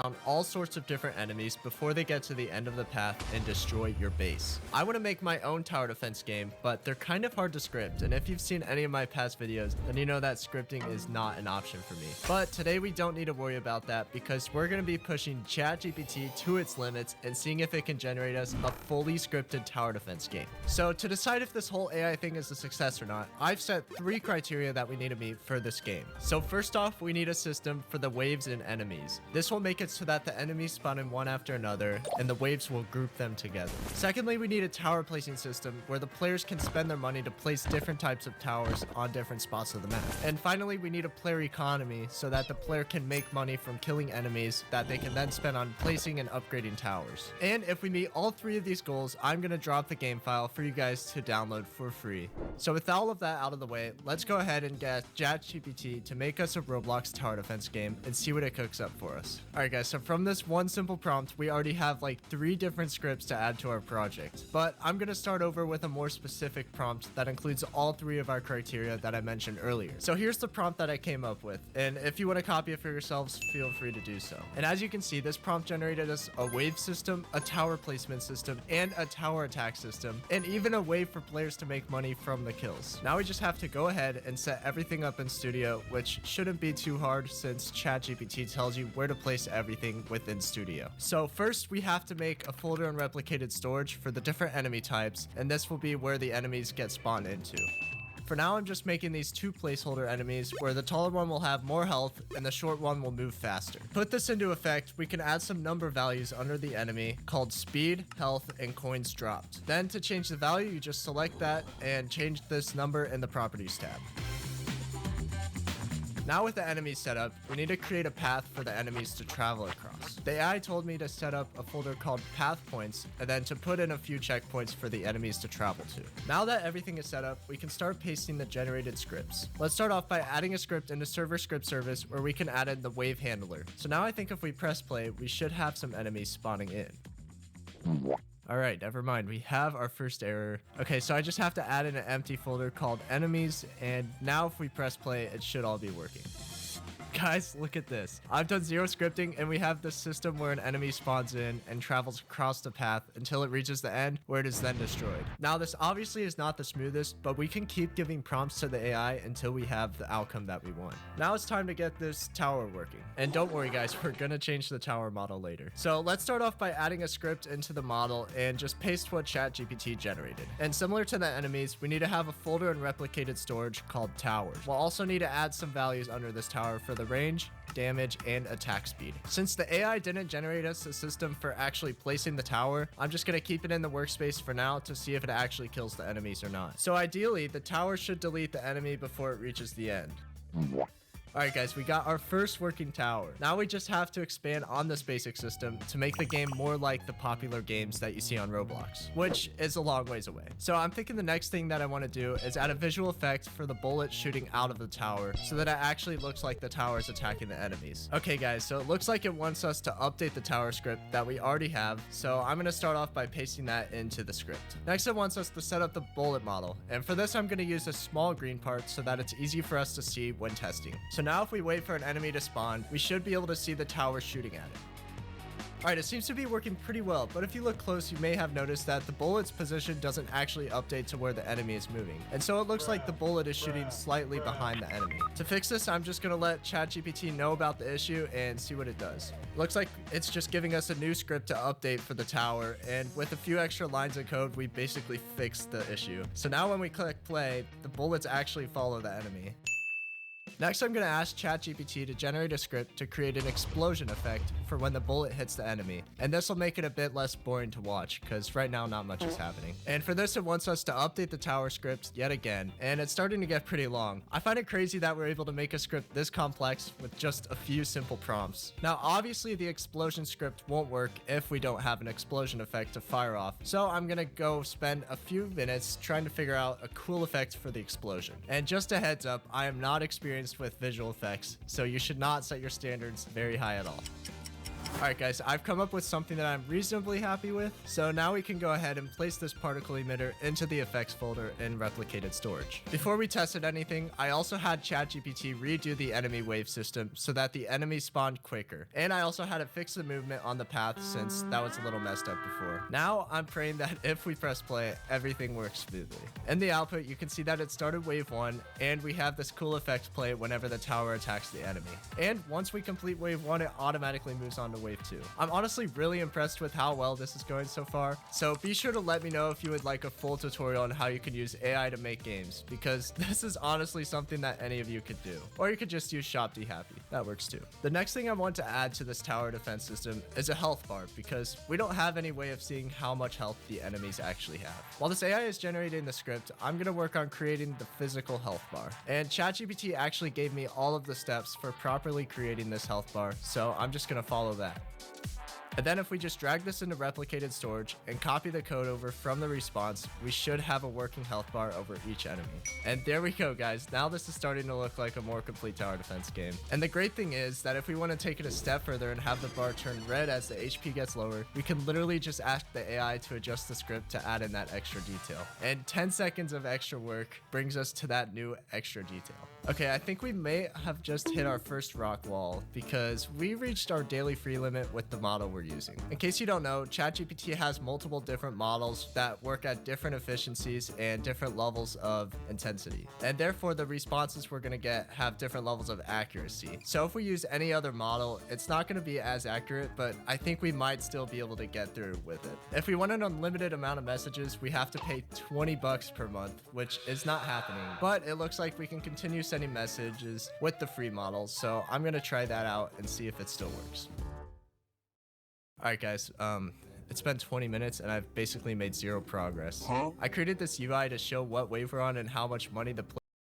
down all sorts of different enemies before they get to the end of the path and destroy your base. I want to make my own tower defense game, but they're kind of hard to script, and if you've seen any of my past videos, then you know that scripting is not an option for me. But today we don't need to worry about that because we're going to be pushing ChatGPT to its limits and seeing if it can generate us a fully scripted tower defense game. So to decide if this whole AI thing is a success or not, I've set 3 criteria that we need to meet for this game. So first off, we need a system for the waves and enemies. This will make it so that the enemies spawn in one after another and the waves will group them together. Secondly, we need a tower placing system where the players can spend their money to place different types of towers on different spots of the map. And finally, we need a player economy so that the player can make money from killing enemies that they can then spend on placing and upgrading towers. And if we meet all 3 of these goals, I'm going to drop the game file for you guys to download for free. So with all of that out of the way, let's go ahead and get ChatGPT to make us a Roblox tower defense game and see what it cooks up for us. Alright guys, so from this one simple prompt, we already have like 3 different scripts to add to our project. But I'm going to start over with a more specific prompt that includes all 3 of our criteria that I mentioned earlier. So here's the prompt that I came up with, and if you want to copy it for yourselves, feel free to do so. And as you can see, this prompt generated us a wave system, a tower placement system, and a tower attack system, and even a way for players to make money from the kills. Now we just have to go ahead and set everything up in Studio, which shouldn't be too hard since ChatGPT tells you where to place everything within Studio. So first we have to make a folder and replicated storage for the different enemy types, and this will be where the enemies get spawned into. For now, I'm just making these 2 placeholder enemies where the taller one will have more health and the short one will move faster. Put this into effect, we can add some number values under the enemy called speed, health, and coins dropped. Then to change the value, you just select that and change this number in the properties tab. Now with the enemies set up, we need to create a path for the enemies to travel across. The AI told me to set up a folder called path points and then to put in a few checkpoints for the enemies to travel to. Now that everything is set up, we can start pasting the generated scripts. Let's start off by adding a script into server script service where we can add in the wave handler. So now I think if we press play, we should have some enemies spawning in. Alright, never mind. We have our first error. Okay, so I just have to add in an empty folder called enemies, and now if we press play, it should all be working. Guys, look at this. I've done 0 scripting, and we have this system where an enemy spawns in and travels across the path until it reaches the end, where it is then destroyed. Now, this obviously is not the smoothest, but we can keep giving prompts to the AI until we have the outcome that we want. Now it's time to get this tower working. And don't worry, guys, we're gonna change the tower model later. So let's start off by adding a script into the model and just paste what ChatGPT generated. And similar to the enemies, we need to have a folder and replicated storage called towers. We'll also need to add some values under this tower for the range, damage, and attack speed. Since the AI didn't generate us a system for actually placing the tower, I'm just going to keep it in the workspace for now to see if it actually kills the enemies or not. So ideally, the tower should delete the enemy before it reaches the end. Alright guys, we got our first working tower. Now we just have to expand on this basic system to make the game more like the popular games that you see on Roblox, which is a long ways away. So I'm thinking the next thing that I want to do is add a visual effect for the bullet shooting out of the tower so that it actually looks like the tower is attacking the enemies. Okay guys, so it looks like it wants us to update the tower script that we already have, so I'm going to start off by pasting that into the script. Next it wants us to set up the bullet model, and for this I'm going to use a small green part so that it's easy for us to see when testing. So now if we wait for an enemy to spawn, we should be able to see the tower shooting at it. Alright, it seems to be working pretty well, but if you look close, you may have noticed that the bullet's position doesn't actually update to where the enemy is moving. And so it looks like the bullet is shooting slightly behind the enemy. To fix this, I'm just going to let ChatGPT know about the issue and see what it does. Looks like it's just giving us a new script to update for the tower, and with a few extra lines of code, we basically fixed the issue. So now when we click play, the bullets actually follow the enemy. Next, I'm going to ask ChatGPT to generate a script to create an explosion effect for when the bullet hits the enemy. And this will make it a bit less boring to watch, because right now not much is happening. And for this, it wants us to update the tower script yet again, and it's starting to get pretty long. I find it crazy that we're able to make a script this complex with just a few simple prompts. Now, obviously, the explosion script won't work if we don't have an explosion effect to fire off. So I'm going to go spend a few minutes trying to figure out a cool effect for the explosion. And just a heads up, I am not experienced with visual effects, so you should not set your standards very high at all. Alright guys, I've come up with something that I'm reasonably happy with. So now we can go ahead and place this particle emitter into the effects folder in replicated storage. Before we tested anything, I also had ChatGPT redo the enemy wave system so that the enemies spawned quicker. And I also had it fix the movement on the path since that was a little messed up before. Now I'm praying that if we press play, everything works smoothly. In the output, you can see that it started wave 1 and we have this cool effect play whenever the tower attacks the enemy. And once we complete wave 1, it automatically moves on to wave 2. I'm honestly really impressed with how well this is going so far, so be sure to let me know if you would like a full tutorial on how you can use AI to make games, because this is honestly something that any of you could do. Or you could just use Shop D Happy, that works too. The next thing I want to add to this tower defense system is a health bar, because we don't have any way of seeing how much health the enemies actually have. While this AI is generating the script, I'm going to work on creating the physical health bar. And ChatGPT actually gave me all of the steps for properly creating this health bar, so I'm just going to follow that. And then if we just drag this into replicated storage and copy the code over from the response, we should have a working health bar over each enemy. And there we go, guys. Now this is starting to look like a more complete tower defense game. And the great thing is that if we want to take it a step further and have the bar turn red as the HP gets lower, we can literally just ask the AI to adjust the script to add in that extra detail. And 10 seconds of extra work brings us to that new extra detail. Okay, I think we may have just hit our first rock wall because we reached our daily free limit with the model we're using. In case you don't know, ChatGPT has multiple different models that work at different efficiencies and different levels of intensity. And therefore, the responses we're going to get have different levels of accuracy. So if we use any other model, it's not going to be as accurate, but I think we might still be able to get through with it. If we want an unlimited amount of messages, we have to pay $20 per month, which is not happening. But it looks like we can continue sending messages with the free model, so I'm going to try that out and see if it still works. Alright guys, it's been 20 minutes and I've basically made zero progress. I created this UI to show what wave we're on and how much money the